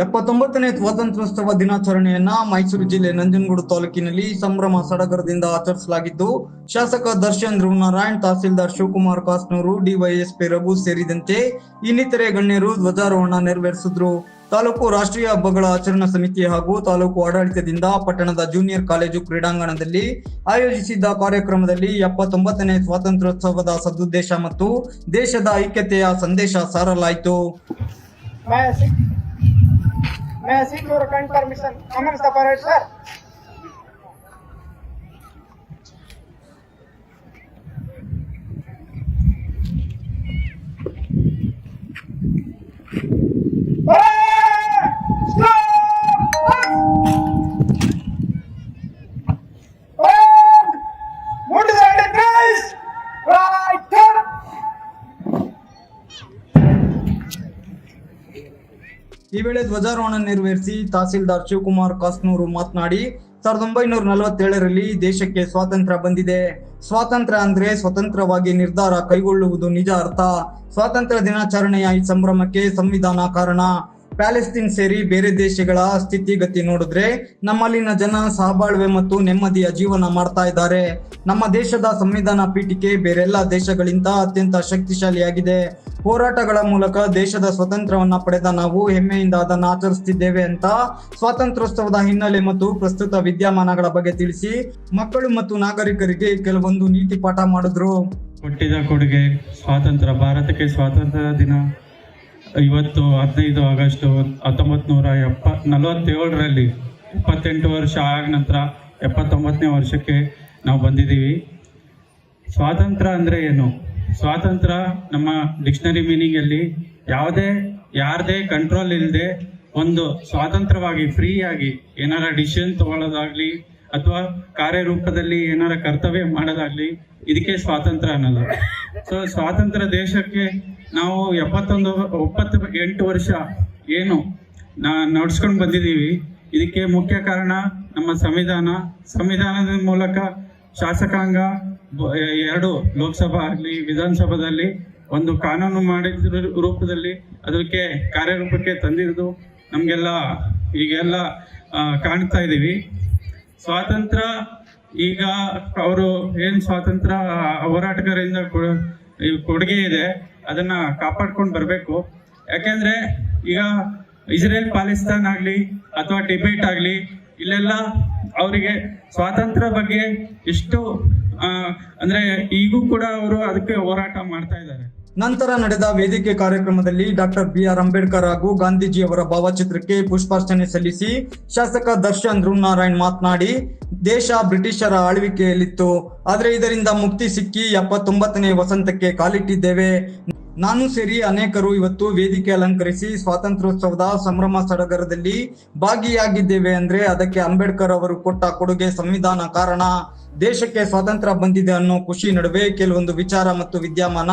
79ನೇ ಸ್ವಾತಂತ್ರ್ಯೋತ್ಸವ ದಿನಾಚರಣೆಯನ್ನ ಮೈಸೂರು ಜಿಲ್ಲೆ ನಂಜನಗೂಡು ತಾಲೂಕಿನಲ್ಲಿ ಸಂಭ್ರಮ ಸಡಗರದಿಂದ ಆಚರಿಸಲಾಗಿದ್ದು, ಶಾಸಕ ದರ್ಶನ್ ಧ್ರುವನಾರಾಯಣ್, ತಹಸೀಲ್ದಾರ್ ಶಿವಕುಮಾರ್ ಕಾಸ್ನೂರು, ಡಿವೈಎಸ್ಪಿ ರಘು ಸೇರಿದಂತೆ ಇನ್ನಿತರೆ ಗಣ್ಯರು ಧ್ವಜಾರೋಹಣ ನೆರವೇರಿಸಿದ್ರು. ತಾಲೂಕು ರಾಷ್ಟ್ರೀಯ ಹಬ್ಬಗಳ ಆಚರಣಾ ಸಮಿತಿ ಹಾಗೂ ತಾಲೂಕು ಆಡಳಿತದಿಂದ ಪಟ್ಟಣದ ಜೂನಿಯರ್ ಕಾಲೇಜು ಕ್ರೀಡಾಂಗಣದಲ್ಲಿ ಆಯೋಜಿಸಿದ್ದ ಕಾರ್ಯಕ್ರಮದಲ್ಲಿ 79ನೇ ಸ್ವಾತಂತ್ರ್ಯೋತ್ಸವದ ಸದುದ್ದೇಶ ಮತ್ತು ದೇಶದ ಐಕ್ಯತೆಯ ಸಂದೇಶ ಸಾರಲಾಯಿತು. May I seek your kind permission? Commence the parade, sir. ಈ ವೇಳೆ ಧ್ವಜಾರೋಹಣ ನೆರವೇರಿಸಿ ತಹಸೀಲ್ದಾರ್ ಶಿವಕುಮಾರ್ ಕಾಸ್ನೂರು ಮಾತನಾಡಿ, 1947ರಲ್ಲಿ ದೇಶಕ್ಕೆ ಸ್ವಾತಂತ್ರ್ಯ ಬಂದಿದೆ. ಸ್ವಾತಂತ್ರ್ಯ ಅಂದ್ರೆ ಸ್ವತಂತ್ರವಾಗಿ ನಿರ್ಧಾರ ಕೈಗೊಳ್ಳುವುದು ನಿಜ ಅರ್ಥ. ಸ್ವಾತಂತ್ರ್ಯ ದಿನಾಚರಣೆಯ ಈ ಸಂಭ್ರಮಕ್ಕೆ ಸಂವಿಧಾನ ಕಾರಣ. ಪ್ಯಾಲೆಸ್ತೀನ್ ಸೇರಿ ಬೇರೆ ದೇಶಗಳ ಸ್ಥಿತಿಗತಿ ನೋಡಿದ್ರೆ ನಮ್ಮಲ್ಲಿನ ಜನ ಸಹಬಾಳ್ವೆ ಮತ್ತು ನೆಮ್ಮದಿಯ ಜೀವನ ಮಾಡ್ತಾ ಇದ್ದಾರೆ. ನಮ್ಮ ದೇಶದ ಸಂವಿಧಾನ ಪೀಠಿಕೆ ಬೇರೆಲ್ಲ ದೇಶಗಳಿಂದ ಅತ್ಯಂತ ಶಕ್ತಿಶಾಲಿಯಾಗಿದೆ. ಹೋರಾಟಗಳ ಮೂಲಕ ದೇಶದ ಸ್ವತಂತ್ರವನ್ನ ಪಡೆದ ನಾವು ಹೆಮ್ಮೆಯಿಂದ ಅದನ್ನು ಆಚರಿಸುತ್ತಿದ್ದೇವೆ ಅಂತ ಸ್ವಾತಂತ್ರ್ಯೋತ್ಸವದ ಹಿನ್ನೆಲೆ ಮತ್ತು ಪ್ರಸ್ತುತ ವಿದ್ಯಮಾನಗಳ ಬಗ್ಗೆ ತಿಳಿಸಿ ಮಕ್ಕಳು ಮತ್ತು ನಾಗರಿಕರಿಗೆ ಕೆಲವೊಂದು ನೀತಿ ಪಾಠ ಮಾಡಿದ್ರು. ಕೊಟ್ಟಿದ್ದ ಕೊಡುಗೆ ಸ್ವಾತಂತ್ರ್ಯ, ಭಾರತಕ್ಕೆ ಸ್ವಾತಂತ್ರ್ಯ ದಿನ ಇವತ್ತು 15 ಆಗಸ್ಟ್ 1947ರಲ್ಲಿ 28 ವರ್ಷ ಆದ ನಂತರ 79ನೇ ವರ್ಷಕ್ಕೆ ನಾವು ಬಂದಿದ್ದೀವಿ. ಸ್ವಾತಂತ್ರ್ಯ ಅಂದರೆ ಏನು? ಸ್ವಾತಂತ್ರ್ಯ ನಮ್ಮ ಡಿಕ್ಷನರಿ ಮೀನಿಂಗಲ್ಲಿ ಯಾರದೇ ಕಂಟ್ರೋಲ್ ಇಲ್ಲದೆ ಒಂದು ಸ್ವತಂತ್ರವಾಗಿ ಫ್ರೀಯಾಗಿ ಏನಾರ ಡಿಸಿಷನ್ ತಗೊಳ್ಳೋದಾಗ್ಲಿ ಅಥವಾ ಕಾರ್ಯರೂಪದಲ್ಲಿ ಏನಾರ ಕರ್ತವ್ಯ ಮಾಡೋದಾಗ್ಲಿ, ಇದಕ್ಕೆ ಸ್ವಾತಂತ್ರ್ಯ ಅನ್ನೋದು. ಸೊ ಸ್ವಾತಂತ್ರ್ಯ ದೇಶಕ್ಕೆ ನಾವು 78 ವರ್ಷ ಏನು ನಡ್ಸ್ಕೊಂಡು ಬಂದಿದ್ದೀವಿ. ಇದಕ್ಕೆ ಮುಖ್ಯ ಕಾರಣ ನಮ್ಮ ಸಂವಿಧಾನದ ಮೂಲಕ ಶಾಸಕಾಂಗ 2 ಲೋಕಸಭಾ ಆಗಲಿ ವಿಧಾನಸಭಾದಲ್ಲಿ ಒಂದು ಕಾನೂನು ಮಾಡಿದ ರೂಪದಲ್ಲಿ ಅದಕ್ಕೆ ಕಾರ್ಯರೂಪಕ್ಕೆ ತಂದಿರೋದು ನಮಗೆಲ್ಲ ಈಗೆಲ್ಲ ಕಾಣ್ತಾ ಇದ್ದೀವಿ. ಸ್ವಾತಂತ್ರ್ಯ ಈಗ ಅವರು ಏನು ಸ್ವಾತಂತ್ರ್ಯ ಹೋರಾಟಗಾರರಿಂದ ಕೊಡುಗೆ ಇದೆ, ಅದನ್ನ ಕಾಪಾಡ್ಕೊಂಡು ಬರಬೇಕು. ಯಾಕೆಂದ್ರೆ ಈಗ ಇಸ್ರೇಲ್ ಪಾಕಿಸ್ತಾನ್ ಆಗಲಿ ಅಥವಾ ಟಿಬೆಟ್ ಆಗಲಿ, ಇಲ್ಲೆಲ್ಲ ಅವರಿಗೆ ಸ್ವಾತಂತ್ರ್ಯ ಬಗ್ಗೆ ಎಷ್ಟು ಅಂದ್ರೆ ಈಗೂ ಕೂಡ ಅವರು ಅದಕ್ಕೆ ಹೋರಾಟ ಮಾಡ್ತಾ ಇದ್ದಾರೆ. ನಂತರ ನಡೆದ ವೇದಿಕೆ ಕಾರ್ಯಕ್ರಮದಲ್ಲಿ ಡಾಕ್ಟರ್ BR ಅಂಬೇಡ್ಕರ್ ಹಾಗೂ ಗಾಂಧೀಜಿ ಅವರ ಭಾವಚಿತ್ರಕ್ಕೆ ಪುಷ್ಪಾರ್ಚನೆ ಸಲ್ಲಿಸಿ ಶಾಸಕ ದರ್ಶನ್ ಧ್ರುವನಾರಾಯಣ್ ಮಾತನಾಡಿ, ದೇಶ ಬ್ರಿಟಿಷರ ಆಳ್ವಿಕೆಯಲ್ಲಿತ್ತು, ಆದರೆ ಇದರಿಂದ ಮುಕ್ತಿ ಸಿಕ್ಕಿ 79ನೇ ವಸಂತಕ್ಕೆ ಕಾಲಿಟ್ಟಿದ್ದೇವೆ. ನಾನು ಸೇರಿ ಅನೇಕರು ಇವತ್ತು ವೇದಿಕೆ ಅಲಂಕರಿಸಿ ಸ್ವಾತಂತ್ರ್ಯೋತ್ಸವದ ಸಂಭ್ರಮ ಸಡಗರದಲ್ಲಿ ಭಾಗಿಯಾಗಿದ್ದೇವೆ ಅಂದ್ರೆ ಅದಕ್ಕೆ ಅಂಬೇಡ್ಕರ್ ಅವರು ಕೊಟ್ಟ ಕೊಡುಗೆ ಸಂವಿಧಾನ ಕಾರಣ. ದೇಶಕ್ಕೆ ಸ್ವಾತಂತ್ರ್ಯ ಬಂದಿದೆ ಅನ್ನೋ ಖುಷಿ ನಡುವೆ ಕೆಲವೊಂದು ವಿಚಾರ ಮತ್ತು ವಿದ್ಯಮಾನ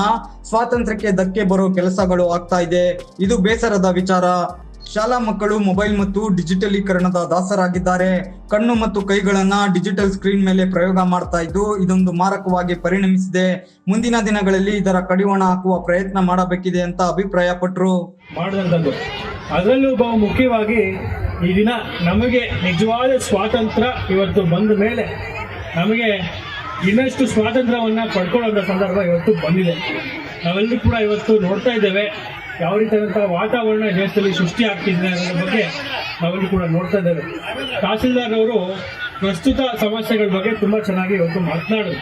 ಸ್ವಾತಂತ್ರ್ಯಕ್ಕೆ ಧಕ್ಕೆ ಬರೋ ಕೆಲಸಗಳು ಆಗ್ತಾ ಇದೆ. ಇದು ಬೇಸರದ ವಿಚಾರ. ಶಾಲಾ ಮಕ್ಕಳು ಮೊಬೈಲ್ ಮತ್ತು ಡಿಜಿಟಲೀಕರಣದ ದಾಸರಾಗಿದ್ದಾರೆ. ಕಣ್ಣು ಮತ್ತು ಕೈಗಳನ್ನ ಡಿಜಿಟಲ್ ಸ್ಕ್ರೀನ್ ಮೇಲೆ ಪ್ರಯೋಗ ಮಾಡ್ತಾ ಇದ್ದು ಇದೊಂದು ಮಾರಕವಾಗಿ ಪರಿಣಮಿಸಿದೆ. ಮುಂದಿನ ದಿನಗಳಲ್ಲಿ ಇದರ ಕಡಿವಾಣ ಹಾಕುವ ಪ್ರಯತ್ನ ಮಾಡಬೇಕಿದೆ ಅಂತ ಅಭಿಪ್ರಾಯ ಪಟ್ಟರು. ಮಾಡಿದಂಥದ್ದು ಅದರಲ್ಲೂ ಬಹು ಮುಖ್ಯವಾಗಿ ಈ ದಿನ ನಮಗೆ ನಿಜವಾದ ಸ್ವಾತಂತ್ರ್ಯ ಇವತ್ತು ಬಂದ ಮೇಲೆ ನಮಗೆ ಇನ್ನಷ್ಟು ಸ್ವಾತಂತ್ರ್ಯವನ್ನು ಪಡ್ಕೊಳ್ಳೋಂಥ ಸಂದರ್ಭ ಇವತ್ತು ಬಂದಿದೆ. ನಾವೆಲ್ಲರೂ ಕೂಡ ಇವತ್ತು ನೋಡ್ತಾ ಇದ್ದೇವೆ ಯಾವ ರೀತಿಯಾದಂಥ ವಾತಾವರಣ ದೇಶದಲ್ಲಿ ಸೃಷ್ಟಿ ಆಗ್ತಿದೆ ಅನ್ನೋದ್ರ ಬಗ್ಗೆ ನಾವೆಲ್ಲರೂ ಕೂಡ ನೋಡ್ತಾ ಇದ್ದೇವೆ. ತಹಸೀಲ್ದಾರ್ ಅವರು ಪ್ರಸ್ತುತ ಸಮಸ್ಯೆಗಳ ಬಗ್ಗೆ ತುಂಬ ಚೆನ್ನಾಗಿ ಇವತ್ತು ಮಾತನಾಡೋದು.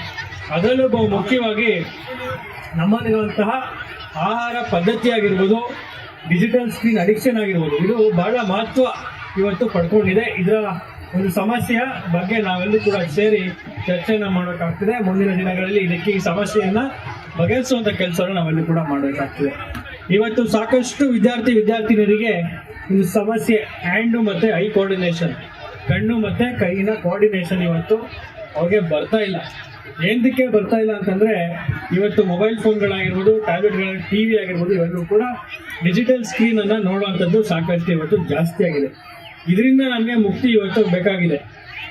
ಅದರಲ್ಲೂ ಬಹು ಮುಖ್ಯವಾಗಿ ನಮ್ಮಲ್ಲಿರುವಂತಹ ಆಹಾರ ಪದ್ಧತಿ ಆಗಿರ್ಬೋದು, ಡಿಜಿಟಲ್ ಸ್ಕ್ರೀನ್ ಅಡಿಕ್ಷನ್ ಆಗಿರ್ಬೋದು, ಇದು ಬಹಳ ಮಹತ್ವ ಇವತ್ತು ಪಡ್ಕೊಂಡಿದೆ. ಇದರ ಒಂದು ಸಮಸ್ಯೆಯ ಬಗ್ಗೆ ನಾವೆಲ್ಲರೂ ಕೂಡ ಸೇರಿ ಚರ್ಚೆಯನ್ನು ಮಾಡಬೇಕಾಗ್ತದೆ. ಮುಂದಿನ ದಿನಗಳಲ್ಲಿ ಇದಕ್ಕೆ ಈ ಸಮಸ್ಯೆಯನ್ನು ಬಗೆಹರಿಸುವಂಥ ಕೆಲಸವನ್ನು ನಾವೆಲ್ಲರೂ ಕೂಡ ಮಾಡಬೇಕಾಗ್ತದೆ. ಇವತ್ತು ಸಾಕಷ್ಟು ವಿದ್ಯಾರ್ಥಿನಿಯರಿಗೆ ಒಂದು ಸಮಸ್ಯೆ ಹ್ಯಾಂಡು ಮತ್ತು ಐ ಕೋಆರ್ಡಿನೇಷನ್, ಕಣ್ಣು ಮತ್ತು ಕೈಯಿನ ಕೋಆರ್ಡಿನೇಷನ್ ಇವತ್ತು ಅವ್ರಿಗೆ ಬರ್ತಾ ಇಲ್ಲ. ಏನಕ್ಕೆ ಬರ್ತಾ ಇಲ್ಲ ಅಂತಂದರೆ ಇವತ್ತು ಮೊಬೈಲ್ ಫೋನ್ಗಳಾಗಿರ್ಬೋದು, ಟ್ಯಾಬ್ಲೆಟ್ಗಳ TV ಆಗಿರ್ಬೋದು, ಇವೆಲ್ಲರೂ ಕೂಡ ಡಿಜಿಟಲ್ ಸ್ಕ್ರೀನನ್ನು ನೋಡುವಂಥದ್ದು ಸಾಕಷ್ಟು ಇವತ್ತು ಜಾಸ್ತಿ ಆಗಿದೆ. ಇದರಿಂದ ನಮಗೆ ಮುಕ್ತಿ ಇವತ್ತು ಬೇಕಾಗಿದೆ.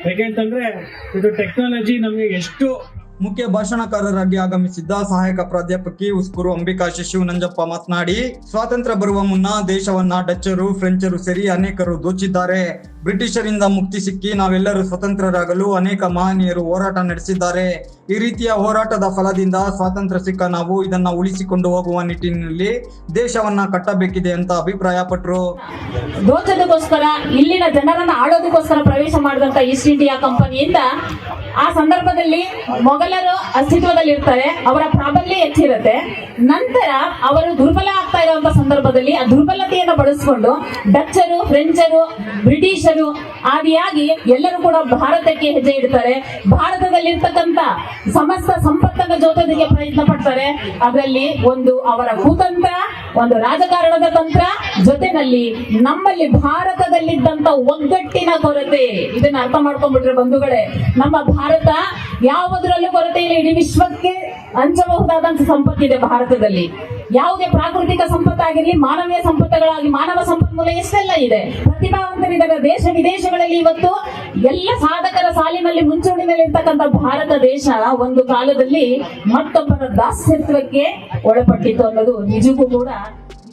ಯಾಕೆಂತಂದರೆ ಇದು ಟೆಕ್ನಾಲಜಿ ನಮಗೆ ಎಷ್ಟು ಮುಖ್ಯ ಭಾಷಣಕಾರರಾಗಿ ಆಗಮಿಸಿದ್ದ ಸಹಾಯಕ ಪ್ರಾಧ್ಯಾಪಕಿ ಉಸ್ಕೂರು ಅಂಬಿಕಾ ಶಿಶಿವನಂಜಪ್ಪ ಮಾತನಾಡಿ, ಸ್ವಾತಂತ್ರ್ಯ ಬರುವ ಮುನ್ನ ದೇಶವನ್ನ ಡಚ್ಚರು, ಫ್ರೆಂಚರು ಸೇರಿ ಅನೇಕರು ದೋಚಿದ್ದಾರೆ. ಬ್ರಿಟಿಷರಿಂದ ಮುಕ್ತಿ ಸಿಕ್ಕಿ ನಾವೆಲ್ಲರೂ ಸ್ವತಂತ್ರರಾಗಲು ಅನೇಕ ಮಹನೀಯರು ಹೋರಾಟ ನಡೆಸಿದ್ದಾರೆ. ಈ ರೀತಿಯ ಹೋರಾಟದ ಫಲದಿಂದ ಸ್ವಾತಂತ್ರ್ಯ ಸಿಕ್ಕ ನಾವು ಇದನ್ನ ಉಳಿಸಿಕೊಂಡು ಹೋಗುವ ನಿಟ್ಟಿನಲ್ಲಿ ದೇಶವನ್ನ ಕಟ್ಟಬೇಕಿದೆ ಅಂತ ಅಭಿಪ್ರಾಯಪಟ್ಟರು. ದೋಚೋದಕ್ಕೋಸ್ಕರ, ಇಲ್ಲಿನ ಜನರನ್ನ ಆಳೋದಕ್ಕೋಸ್ಕರ ಪ್ರವೇಶ ಮಾಡಿದಂತ ಈಸ್ಟ್ ಇಂಡಿಯಾ ಕಂಪನಿಯಿಂದ ಆ ಸಂದರ್ಭದಲ್ಲಿ ಮೊಘಲರು ಅಸ್ತಿತ್ವದಲ್ಲಿರ್ತಾರೆ, ಅವರ ಪ್ರಾಬಲ್ಯ ಹೆಚ್ಚಿರುತ್ತೆ. ನಂತರ ಅವರು ದುರ್ಬಲ ಆಗ್ತಾ ಇರುವಂತ ಸಂದರ್ಭದಲ್ಲಿ ಆ ದುರ್ಬಲತೆಯನ್ನು ಬಳಸಿಕೊಂಡು ಡಚ್ಚರು, ಫ್ರೆಂಚರು, ಬ್ರಿಟಿಷರು ಆದಿಯಾಗಿ ಎಲ್ಲರೂ ಕೂಡ ಭಾರತಕ್ಕೆ ಹೆಜ್ಜೆ ಇಡ್ತಾರೆ. ಭಾರತದಲ್ಲಿರ್ತಕ್ಕಂಥ ಸಮಸ್ತ ಸಂಪತ್ತನ್ನು ಜೋತೋದಕ್ಕೆ ಪ್ರಯತ್ನ ಪಡ್ತಾರೆ. ಅದರಲ್ಲಿ ಒಂದು ಅವರ ಕುತಂತ್ರ, ಒಂದು ರಾಜಕಾರಣದ ತಂತ್ರ, ಜೊತೆನಲ್ಲಿ ನಮ್ಮಲ್ಲಿ ಭಾರತದಲ್ಲಿದ್ದಂತ ಒಗ್ಗಟ್ಟಿನ ಕೊರತೆ. ಇದನ್ನ ಅರ್ಥ ಮಾಡ್ಕೊಂಡ್ಬಿಟ್ರೆ ಬಂಧುಗಳೇ, ನಮ್ಮ ಭಾರತ ಯಾವುದರಲ್ಲೂ ಕೊರತೆ ಇಲ್ಲ. ಇಡೀ ವಿಶ್ವಕ್ಕೆ ಹಂಚಬಹುದಾದಂತ ಸಂಪತ್ತಿದೆ ಭಾರತದಲ್ಲಿ. ಯಾವುದೇ ಪ್ರಾಕೃತಿಕ ಸಂಪತ್ತಾಗಿರ್ಲಿ, ಮಾನವೀಯ ಸಂಪತ್ತುಗಳಾಗಿ ಮಾನವ ಸಂಪನ್ಮೂಲ ಎಷ್ಟೆಲ್ಲ ಇದೆ, ಪ್ರತಿಭಾವಂತರಿದ್ದಾರೆ. ದೇಶ ವಿದೇಶಗಳಲ್ಲಿ ಇವತ್ತು ಎಲ್ಲ ಸಾಧಕರ ಸಾಲಿನಲ್ಲಿ ಮುಂಚೂಣಿನಲ್ಲಿರ್ತಕ್ಕಂಥ ಭಾರತ ದೇಶ ಒಂದು ಕಾಲದಲ್ಲಿ ಮತ್ತೊಬ್ಬರ ದಾಸ್ಯತ್ವಕ್ಕೆ ಒಳಪಟ್ಟಿತ್ತು ಅನ್ನೋದು ನಿಜಕ್ಕೂ ಕೂಡ.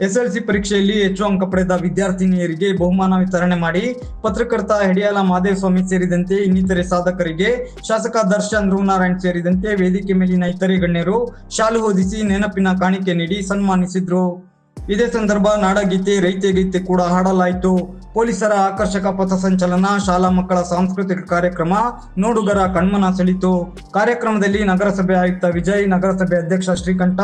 SLC ಪರೀಕ್ಷೆಯಲ್ಲಿ ಹೆಚ್ಚು ಅಂಕ ಪಡೆದ ವಿದ್ಯಾರ್ಥಿನಿಯರಿಗೆ ಬಹುಮಾನ ವಿತರಣೆ ಮಾಡಿ ಪತ್ರಕರ್ತ ಹೆಡಿಯಾಲ ಮಾದೇವಸ್ವಾಮಿ ಸೇರಿದಂತೆ ಇನ್ನಿತರೆ ಸಾಧಕರಿಗೆ ಶಾಸಕ ದರ್ಶನ್ ಧ್ರುವನಾರಾಯಣ್ ಸೇರಿದಂತೆ ವೇದಿಕೆ ಮೇಲಿನ ಇತರೆ ಗಣ್ಯರು ಶಾಲು ಹೊದಿಸಿ ನೆನಪಿನ ಕಾಣಿಕೆ ನೀಡಿ ಸನ್ಮಾನಿಸಿದ್ರು. ಇದೇ ಸಂದರ್ಭ ನಾಡಗೀತೆ, ರೈತಗೀತೆ ಕೂಡ ಹಾಡಲಾಯಿತು. ಪೊಲೀಸರ ಆಕರ್ಷಕ ಪಥಸಂಚಲನ, ಶಾಲಾ ಮಕ್ಕಳ ಸಾಂಸ್ಕೃತಿಕ ಕಾರ್ಯಕ್ರಮ ನೋಡುಗರ ಕಣ್ಮನ ಸೆಳೆಯಿತು. ಕಾರ್ಯಕ್ರಮದಲ್ಲಿ ನಗರಸಭೆ ಆಯುಕ್ತ ವಿಜಯ್, ನಗರಸಭೆ ಅಧ್ಯಕ್ಷ ಶ್ರೀಕಂಠ,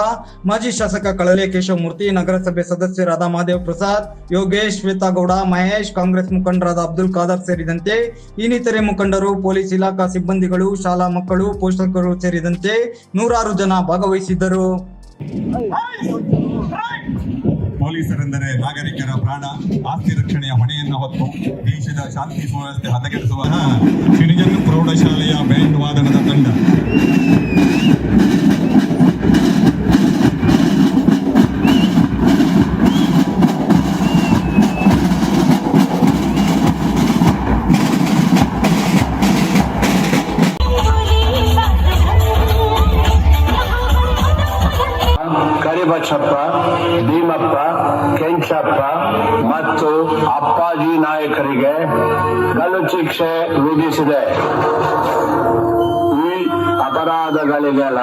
ಮಾಜಿ ಶಾಸಕ ಕಳಲೆ ಕೇಶವಮೂರ್ತಿ, ನಗರಸಭೆ ಸದಸ್ಯರಾದ ಮಹಾದೇವ್ ಪ್ರಸಾದ್, ಯೋಗೇಶ್, ಶ್ವೇತಾಗೌಡ, ಮಹೇಶ್, ಕಾಂಗ್ರೆಸ್ ಮುಖಂಡರಾದ ಅಬ್ದುಲ್ ಖಾದರ್ ಸೇರಿದಂತೆ ಇನ್ನಿತರೆ ಮುಖಂಡರು, ಪೊಲೀಸ್ ಇಲಾಖಾ ಸಿಬ್ಬಂದಿಗಳು, ಶಾಲಾ ಮಕ್ಕಳು, ಪೋಷಕರು ಸೇರಿದಂತೆ ನೂರಾರು ಜನ ಭಾಗವಹಿಸಿದ್ದರು. ಪೊಲೀಸರೆಂದರೆ ನಾಗರಿಕರ ಪ್ರಾಣ, ಆಸ್ತಿ ರಕ್ಷಣೆಯ ಹೊಣೆಯನ್ನು ಹೊತ್ತು ದೇಶದ ಶಾಂತಿ ಸುವ್ಯವಸ್ಥೆ ಹದಗೆಡಿಸುವ ಸಿರಿಜನ್ ಪ್ರೌಢಶಾಲೆಯ ಬ್ಯಾಂಡ್ ವಾದನದ ತಂಡ ಕರಿಬಚ್ಚಪ್ಪ, ಭೀಮಪ್ಪ, ಕೆಂಚಪ್ಪ ಮತ್ತು ಅಪ್ಪಾಜಿ ನಾಯಕರಿಗೆ ಗಲ್ಲು ಶಿಕ್ಷೆ ವಿಧಿಸಿದೆ. ಈ ಅಪರಾಧಗಳಿಗೆಲ್ಲ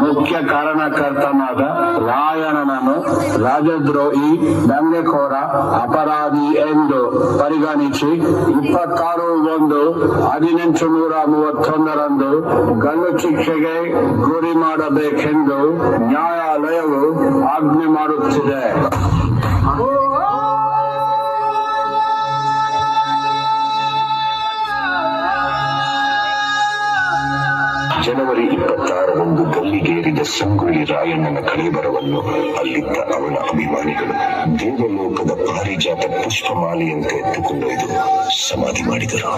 ಮುಖ್ಯ ಕಾರಣಕರ್ತನಾದ ರಾಯಣ್ಣನನ್ನು ರಾಜದ್ರೋಹಿ, ದಂಗೆಕೋರ, ಅಪರಾಧಿ ಎಂದು ಪರಿಗಣಿಸಿ 26/1/1831 ಗಲ್ಲು ಶಿಕ್ಷೆಗೆ ಗುರಿ ಮಾಡಬೇಕೆಂದು ನ್ಯಾಯಾಲಯವು ಆಜ್ಞೆ ಮಾಡುತ್ತಿದೆ. ಜನವರಿ 26ರಂದು ಗಲ್ಲಿಗೇರಿದ ಸಂಗೊಳ್ಳಿ ರಾಯಣ್ಣನ ಕಳೇಬರವನ್ನು ಅಲ್ಲಿದ್ದ ಅವನ ಅಭಿಮಾನಿಗಳು ದೇವಲೋಕದ ಪಾರಿಜಾತ ಪುಷ್ಪಮಾಲೆಯಂತೆ ಎತ್ತುಕೊಂಡೊಯ್ದು ಸಮಾಧಿ ಮಾಡಿದರು.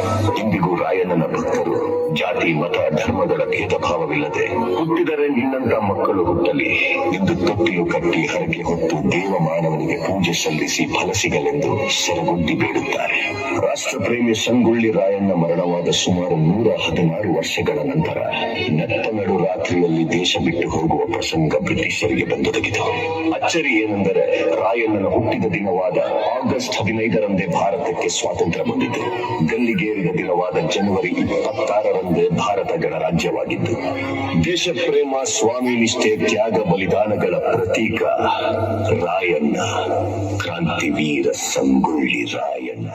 ಇಂದಿಗೂ ರಾಯಣ್ಣನ ಭಕ್ತರು ಜಾತಿ, ಮತ, ಧರ್ಮಗಳ ಭೇದ ಭಾವವಿಲ್ಲದೆ ಹುಟ್ಟಿದರೆ ನಿನ್ನಂತ ಮಕ್ಕಳು ಹುಟ್ಟಲಿ ಎಂದು ತೊಟ್ಟಿಲು ಕಟ್ಟಿ ಹರಕೆ ಹೊತ್ತು ದೇವಮಾನವನಿಗೆ ಪೂಜೆ ಸಲ್ಲಿಸಿ ಫಲ ಸಿಗಲೆಂದು ಸರಗುಂಡಿ ಬೇಡುತ್ತಾರೆ. ರಾಷ್ಟ್ರಪ್ರೇಮಿ ಸಂಗೊಳ್ಳಿ ರಾಯಣ್ಣ ಮರಣವಾದ ಸುಮಾರು 116 ವರ್ಷಗಳ ನಂತರ ನಟ್ಟ ನಡು ರಾತ್ರಿಯಲ್ಲಿ ದೇಶ ಬಿಟ್ಟು ಹೋಗುವ ಪ್ರಸಂಗ ಬ್ರಿಟಿಷರಿಗೆ ಬಂದೊದಗಿತು. ಅಚ್ಚರಿ ಏನೆಂದರೆ ರಾಯಣ್ಣನ ಹುಟ್ಟಿದ ದಿನವಾದ ಆಗಸ್ಟ್ 15ರಂದೇ ಭಾರತಕ್ಕೆ ಸ್ವಾತಂತ್ರ್ಯ ಬಂದಿತು. ಗಲ್ಲಿಗೇರಿದ ದಿನವಾದ ಜನವರಿ 26ರಂದೇ ಭಾರತ ಗಣರಾಜ್ಯವಾಗಿದ್ದು, ದೇಶ ಪ್ರೇಮ, ಸ್ವಾಮಿ ನಿಷ್ಠೆ, ತ್ಯಾಗ, ಬಲಿದಾನಗಳ ಪ್ರತೀಕ ರಾಯಣ್ಣ, ಕ್ರಾಂತಿವೀರ ಸಂಗೊಳ್ಳಿ ರಾಯಣ್ಣ.